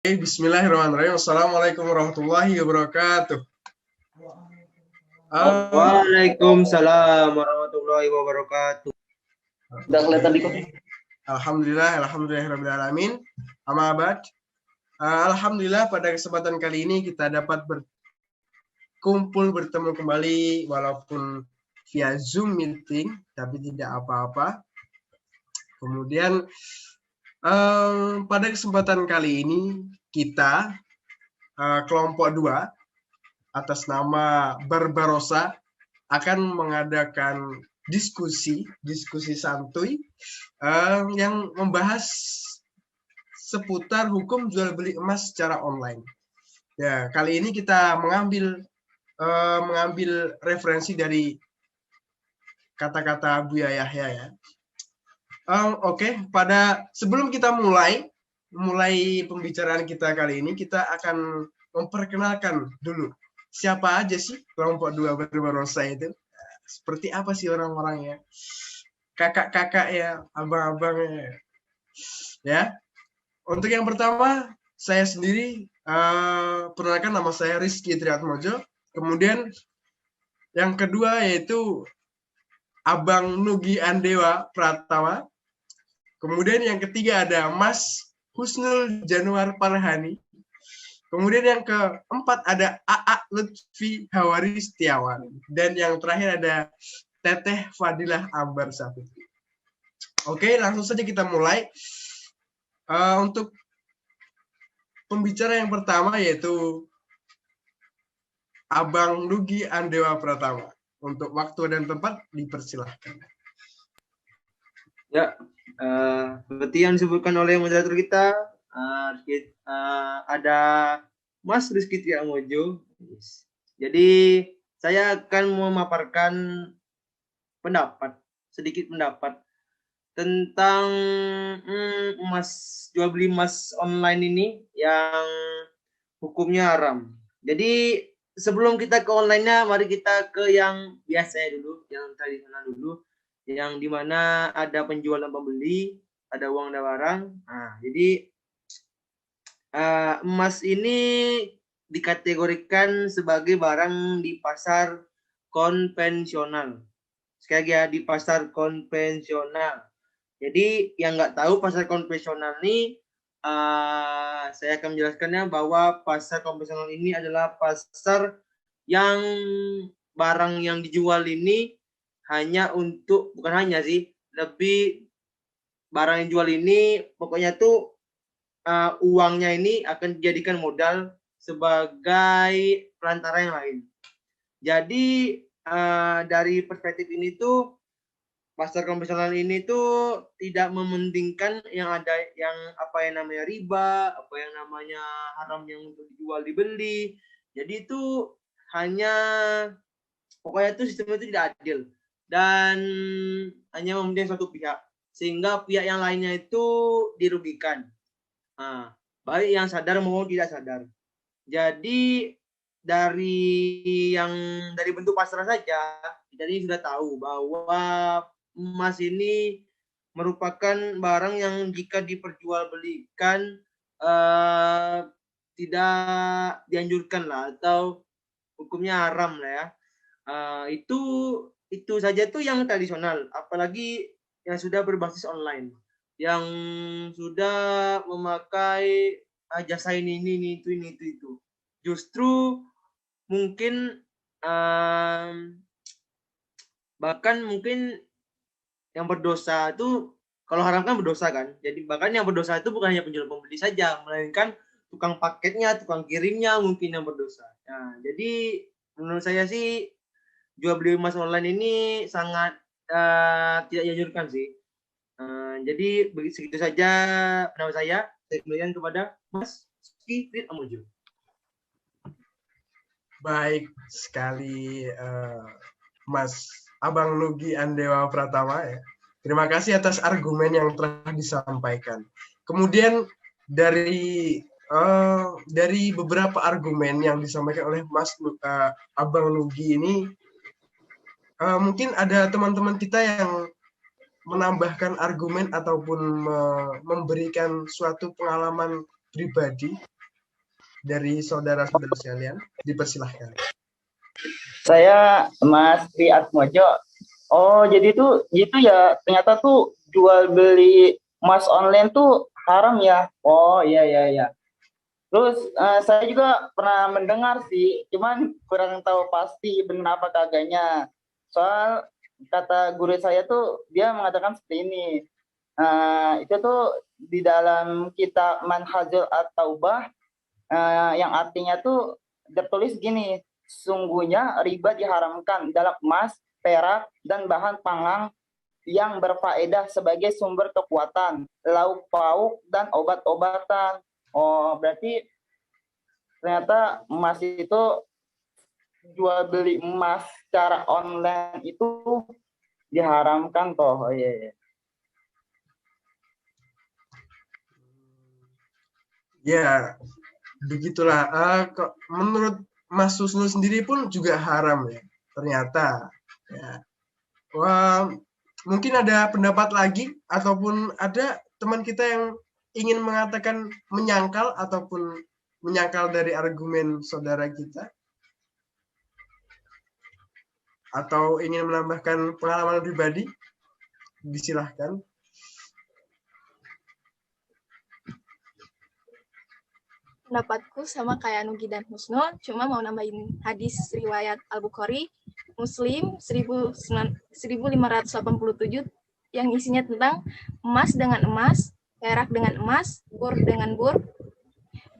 Bismillahirrahmanirrahim. Assalamualaikum warahmatullahi wabarakatuh. Waalaikumsalam warahmatullahi wabarakatuh. Udah kelihatan di kota. Alhamdulillahirrahmanirrahim. Amma ba'd. Alhamdulillah pada kesempatan kali ini kita dapat berkumpul bertemu kembali walaupun via Zoom meeting, tapi tidak apa-apa. Kemudian pada kesempatan kali ini kita kelompok 2 atas nama Barbarossa akan mengadakan diskusi santuy yang membahas seputar hukum jual beli emas secara online. Ya, kali ini kita mengambil referensi dari kata-kata Buya Yahya ya. Oke, sebelum kita mulai pembicaraan kita kali ini, kita akan memperkenalkan dulu siapa aja sih kelompok 2 Barbarossa itu. Seperti apa sih orang-orangnya? Kakak-kakak ya, abang-abang ya. Untuk yang pertama, saya sendiri perkenalkan, nama saya Rizky Triatmojo. Kemudian yang kedua yaitu Abang Nugi Andewa Pratama. Kemudian yang ketiga ada Mas Husnul Januar Parhani. Kemudian yang keempat ada AA Lutfi Hawari Setiawan. Dan yang terakhir ada Teteh Fadilah Ambar Safitri. Oke, langsung saja kita mulai. Untuk pembicara yang pertama yaitu Abang Nugi Andewa Pratama. Untuk waktu dan tempat dipersilahkan. Ya, seperti yang disebutkan oleh moderator kita, ada Mas Rizky Triatmojo. Jadi saya akan memaparkan sedikit pendapat tentang jual beli emas online ini yang hukumnya haram. Jadi sebelum kita ke online-nya, mari kita ke yang biasa dulu, yang tradisional dulu, yang dimana ada penjual dan pembeli, ada uang dan barang. Nah, jadi emas ini dikategorikan sebagai barang di pasar konvensional. Sekali lagi ya, di pasar konvensional. Jadi yang nggak tahu pasar konvensional ini, saya akan menjelaskannya bahwa pasar konvensional ini adalah pasar yang barang yang dijual ini bukan hanya sih, lebih barang yang dijual ini pokoknya tuh uangnya ini akan dijadikan modal sebagai perantara yang lain. Jadi dari perspektif ini tuh pasar konvensional ini tuh tidak mementingkan yang namanya riba, apa yang namanya haram yang untuk dijual dibeli. Jadi itu pokoknya itu sistem itu tidak adil dan hanya mementingkan suatu pihak, sehingga pihak yang lainnya itu dirugikan. Baik yang sadar maupun tidak sadar. Jadi dari bentuk pasar saja, kita ini sudah tahu bahwa emas ini merupakan barang yang jika diperjualbelikan tidak dianjurkan lah, atau hukumnya haram lah ya. Itu saja tuh yang tradisional, apalagi yang sudah berbasis online, yang sudah memakai jasa ini itu. Justru mungkin bahkan mungkin yang berdosa itu, kalau haram kan berdosa kan. Jadi bahkan yang berdosa itu bukan hanya penjual pembeli saja, melainkan tukang paketnya, tukang kirimnya mungkin yang berdosa. Nah, jadi menurut saya sih jual beli emas online ini sangat tidak dianjurkan sih. Jadi segitu saja pendapat saya. Saya kembalikan kepada Mas Rizky Triatmojo. Baik sekali Mas Abang Nugi Andewa Pratama ya. Terima kasih atas argumen yang telah disampaikan. Kemudian dari beberapa argumen yang disampaikan oleh Mas Abang Nugi ini, mungkin ada teman-teman kita yang menambahkan argumen ataupun memberikan suatu pengalaman pribadi dari saudara-saudara sekalian, dipersilahkan. Saya Mas Tri Atmojo. Oh, jadi itu ya ternyata tuh jual beli emas online tuh haram ya. Oh, iya iya iya. Terus saya juga pernah mendengar sih, cuman kurang tahu pasti benar apa kagaknya. Soal kata guru saya tuh dia mengatakan seperti ini. Itu tuh di dalam kitab Manhajul At-Taubah yang artinya tuh tertulis gini, sungguhnya riba diharamkan dalam emas, perak, dan bahan pangan yang berfaedah sebagai sumber kekuatan, lauk pauk, dan obat-obatan. Oh, berarti ternyata emas itu jual beli emas secara online itu diharamkan toh. Oh, iya, iya. Ya, begitulah. Menurut Mas Susnu sendiri pun juga haram ya, ternyata. Ya. Wah, mungkin ada pendapat lagi ataupun ada teman kita yang ingin mengatakan menyangkal ataupun menyangkal dari argumen saudara kita, atau ingin menambahkan pengalaman pribadi, disilahkan. Pendapatku sama kayak Nugi dan Husnu, cuma mau nambahin hadis riwayat Al-Bukhari, Muslim 1587 yang isinya tentang emas dengan emas, perak dengan emas, bur dengan bur,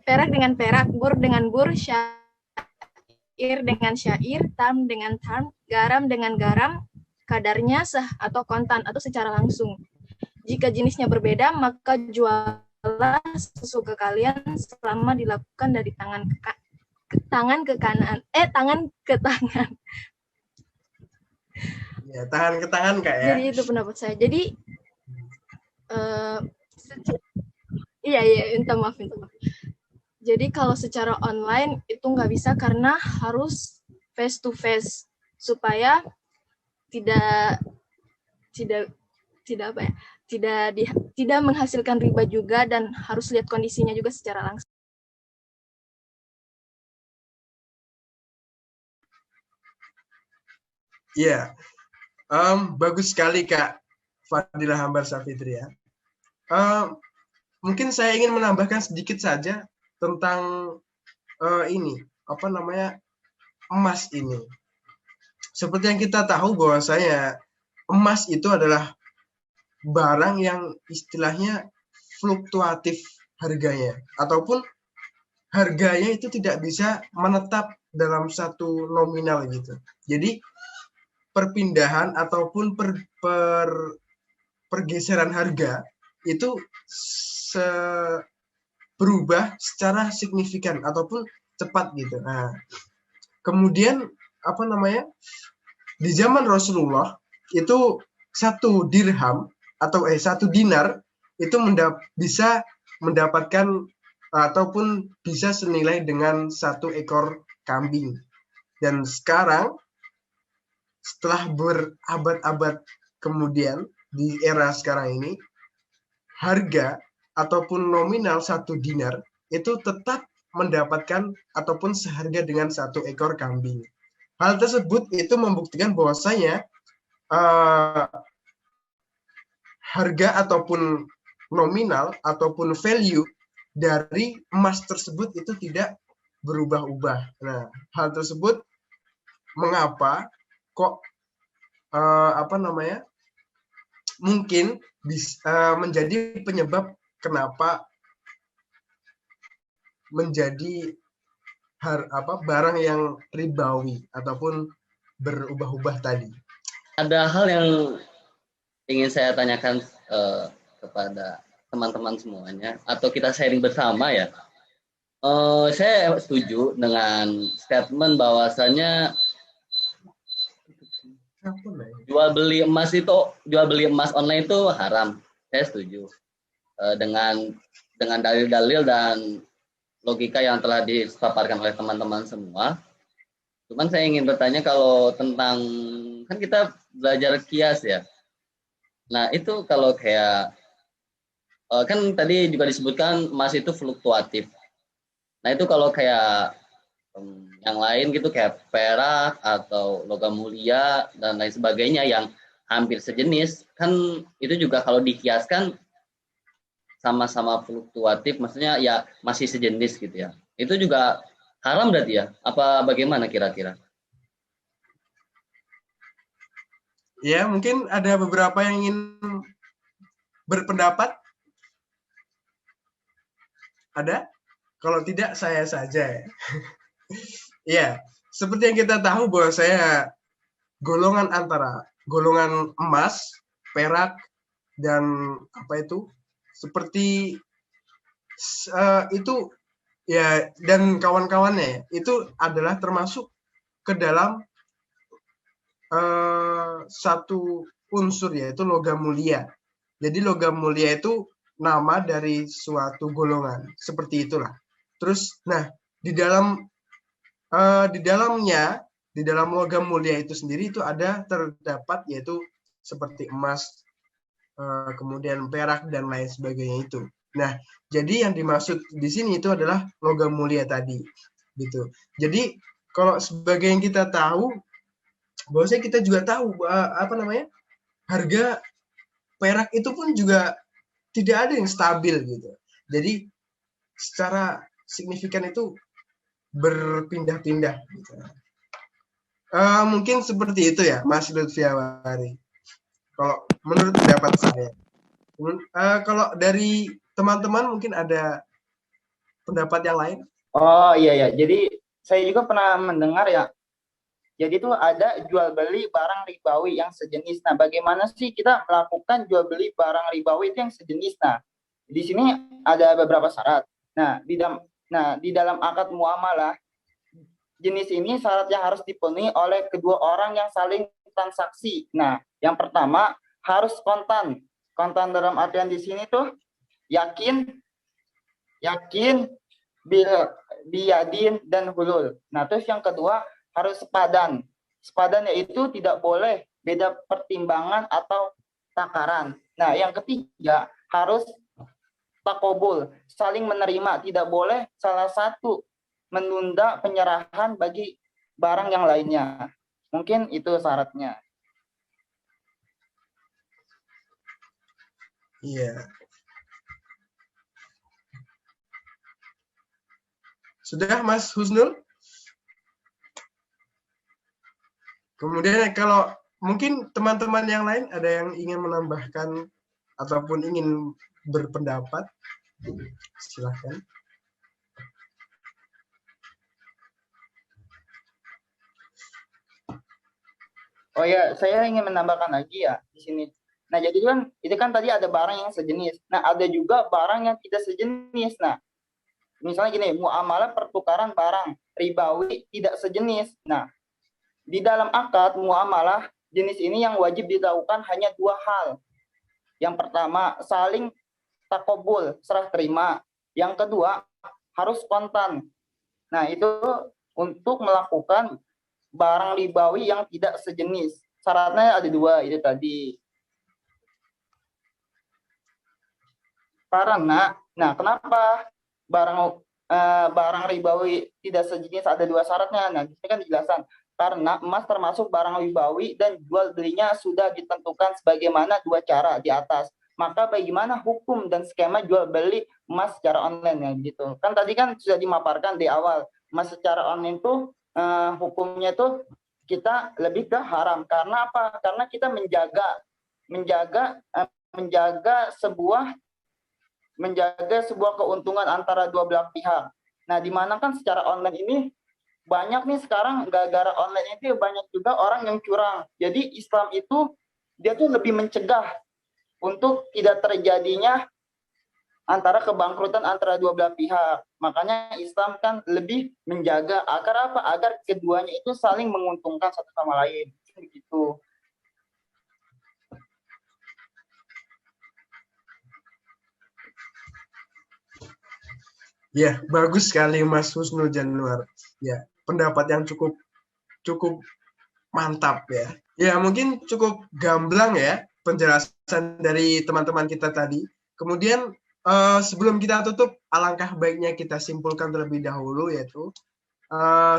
perak dengan perak, bur dengan bur, syair dengan syair, tam dengan tam, garam dengan garam, kadarnya sah atau kontan atau secara langsung. Jika jenisnya berbeda, maka juallah sesuka kalian selama dilakukan dari tangan ke tangan. Ya, tangan ke tangan Kak ya. Jadi itu pendapat saya. Jadi iya, minta maaf. Jadi kalau secara online itu nggak bisa karena harus face to face supaya tidak menghasilkan riba juga, dan harus lihat kondisinya juga secara langsung. Iya, bagus sekali Kak Fadilah Hambar Safitri ya. Mungkin saya ingin menambahkan sedikit saja tentang ini, emas ini. Seperti yang kita tahu bahwasanya emas itu adalah barang yang istilahnya fluktuatif harganya, ataupun harganya itu tidak bisa menetap dalam satu nominal gitu. Jadi perpindahan ataupun pergeseran harga itu berubah secara signifikan ataupun cepat gitu. Nah, kemudian di zaman Rasulullah itu satu dirham atau satu dinar itu bisa mendapatkan ataupun bisa senilai dengan satu ekor kambing. Dan sekarang setelah berabad-abad kemudian di era sekarang ini, harga ataupun nominal satu dinar itu tetap mendapatkan ataupun seharga dengan satu ekor kambing. Hal tersebut itu membuktikan bahwasanya harga ataupun nominal ataupun value dari emas tersebut itu tidak berubah-ubah. Nah, hal tersebut mengapa kok mungkin bisa menjadi penyebab kenapa menjadi barang yang ribawi ataupun berubah-ubah tadi. Ada hal yang ingin saya tanyakan kepada teman-teman semuanya, atau kita sharing bersama ya. Saya setuju dengan statement bahwasanya jual beli emas online itu haram. Saya setuju dengan dalil-dalil dan logika yang telah dipaparkan oleh teman-teman semua. Cuman saya ingin bertanya kalau tentang, kan kita belajar kias ya. Nah itu kalau kayak kan tadi juga disebutkan emas itu fluktuatif. Nah itu kalau kayak yang lain gitu kayak perak atau logam mulia dan lain sebagainya yang hampir sejenis, kan itu juga kalau dikiaskan sama-sama fluktuatif, maksudnya ya masih sejenis gitu ya. Itu juga haram berarti ya? Apa bagaimana kira-kira? Ya, mungkin ada beberapa yang ingin berpendapat. Ada? Kalau tidak, saya saja. Ya, seperti yang kita tahu bahwa saya golongan antara golongan emas, perak, dan apa itu? Seperti itu ya, dan kawan-kawannya itu adalah termasuk ke dalam satu unsur, yaitu logam mulia. Jadi logam mulia itu nama dari suatu golongan, seperti itulah. Terus, nah di dalamnya, di dalam logam mulia itu sendiri itu terdapat yaitu seperti emas, kemudian perak dan lain sebagainya itu. Nah, jadi yang dimaksud di sini itu adalah logam mulia tadi, gitu. Jadi kalau sebagai yang kita tahu, bahwasanya kita juga tahu harga perak itu pun juga tidak ada yang stabil gitu. Jadi secara signifikan itu berpindah-pindah gitu. Mungkin seperti itu ya, Mas Lutfiawari. Kalau menurut pendapat saya. Kalau dari teman-teman mungkin ada pendapat yang lain? Oh iya ya, jadi saya juga pernah mendengar ya. Jadi itu ada jual beli barang ribawi yang sejenis. Nah, bagaimana sih kita melakukan jual beli barang ribawi itu yang sejenis? Nah, di sini ada beberapa syarat. Nah, di dalam akad muamalah jenis ini syarat yang harus dipenuhi oleh kedua orang yang saling transaksi. Nah, yang pertama harus kontan. Kontan dalam artian di sini tuh yakin, biadin, dan hulul. Nah, terus yang kedua harus sepadan. Sepadan yaitu tidak boleh beda pertimbangan atau takaran. Nah, yang ketiga harus takobul, saling menerima. Tidak boleh salah satu menunda penyerahan bagi barang yang lainnya. Mungkin itu syaratnya. Iya. Sudah, Mas Husnul? Kemudian kalau mungkin teman-teman yang lain ada yang ingin menambahkan ataupun ingin berpendapat, silahkan. Oh ya, saya ingin menambahkan lagi ya di sini. Nah, jadi kan itu kan tadi ada barang yang sejenis. Nah, ada juga barang yang tidak sejenis. Nah, misalnya gini, muamalah pertukaran barang ribawi tidak sejenis. Nah, di dalam akad muamalah jenis ini yang wajib dilakukan hanya dua hal. Yang pertama, saling takobul, serah terima. Yang kedua, harus kontan. Nah, itu untuk melakukan barang ribawi yang tidak sejenis. Syaratnya ada dua, itu tadi. Karena, nah kenapa barang ribawi tidak sejenis ada dua syaratnya? Nah, ini kan dijelasan. Karena emas termasuk barang ribawi dan jual belinya sudah ditentukan sebagaimana dua cara di atas. Maka bagaimana hukum dan skema jual beli emas secara online ya gitu. Kan tadi kan sudah dimaparkan di awal. Emas secara online itu hukumnya itu kita lebih ke haram. Karena apa? Karena kita menjaga sebuah keuntungan antara dua belah pihak. Nah, di mana kan secara online ini banyak nih sekarang gara-gara online itu banyak juga orang yang curang. Jadi Islam itu dia tuh lebih mencegah untuk tidak terjadinya antara kebangkrutan antara dua belah pihak. Makanya Islam kan lebih menjaga agar apa? Agar keduanya itu saling menguntungkan satu sama lain. Begitu. Ya, bagus sekali Mas Husnul Januar. Ya, pendapat yang cukup mantap ya. Ya, mungkin cukup gamblang ya penjelasan dari teman-teman kita tadi. Kemudian sebelum kita tutup, alangkah baiknya kita simpulkan terlebih dahulu, yaitu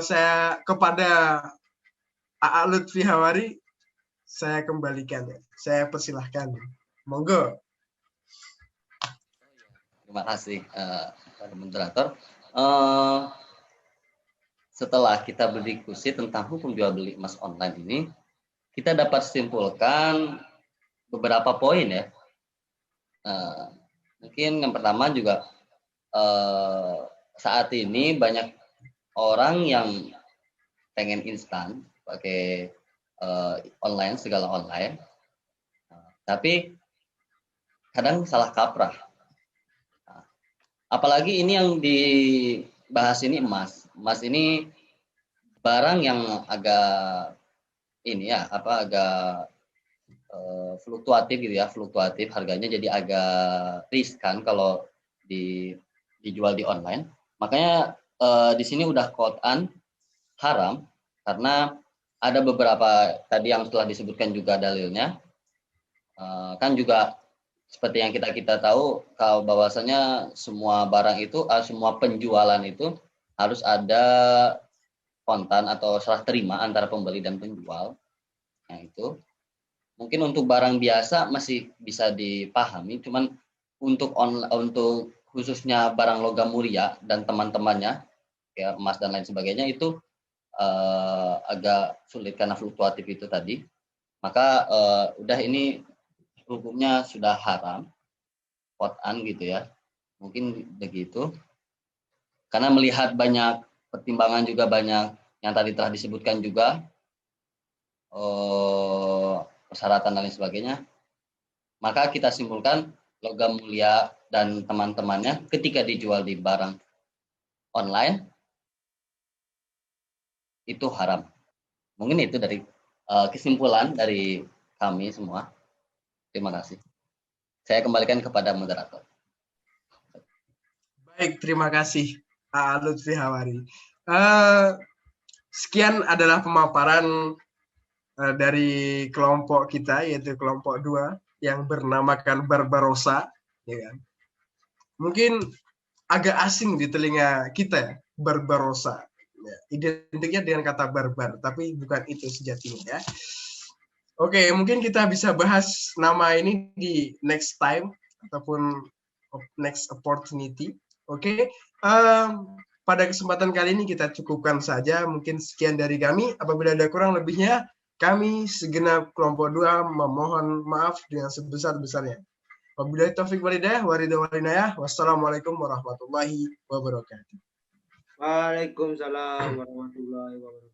saya kepada AA Lutfi Hawari, saya kembalikan ya. Saya persilahkan. Monggo. Terima kasih Pak Moderator. Setelah kita berdiskusi tentang hukum jual beli emas online ini, kita dapat simpulkan beberapa poin ya. Mungkin yang pertama juga saat ini banyak orang yang pengen instan pakai online, segala online, tapi kadang salah kaprah. Apalagi ini yang dibahas ini emas. Emas ini barang yang agak agak fluktuatif gitu ya, fluktuatif harganya, jadi agak riskan kalau dijual di online. Makanya di sini udah quote-an haram karena ada beberapa tadi yang telah disebutkan juga dalilnya. Kan juga seperti yang kita tahu kalau bahwasanya semua barang itu, semua penjualan itu harus ada kontan atau serah terima antara pembeli dan penjual. Nah itu mungkin untuk barang biasa masih bisa dipahami, cuman untuk khususnya barang logam mulia dan teman-temannya ya, emas dan lain sebagainya, itu agak sulit karena fluktuatif itu tadi. Maka udah ini hukumnya sudah haram, quote-an gitu ya, mungkin begitu. Karena melihat banyak pertimbangan juga, banyak yang tadi telah disebutkan juga, persyaratan dan lain sebagainya, maka kita simpulkan logam mulia dan teman-temannya ketika dijual di barang online itu haram. Mungkin itu dari kesimpulan dari kami semua. Terima kasih. Saya kembalikan kepada moderator. Baik, terima kasih AA Lutfi Hawari. Sekian adalah pemaparan dari kelompok kita, yaitu kelompok 2 yang bernamakan Barbarossa, ya kan? Mungkin agak asing di telinga kita ya, Barbarossa. Ya, identiknya dengan kata barbar, tapi bukan itu sejatinya ya. Oke, mungkin kita bisa bahas nama ini di next time ataupun next opportunity. Oke, pada kesempatan kali ini kita cukupkan saja. Mungkin sekian dari kami. Apabila ada kurang lebihnya, kami segenap kelompok 2 memohon maaf dengan sebesar-besarnya. Wabillahi taufiq walhidayah, waridawalidayah. Wassalamualaikum warahmatullahi wabarakatuh. Waalaikumsalam warahmatullahi wabarakatuh.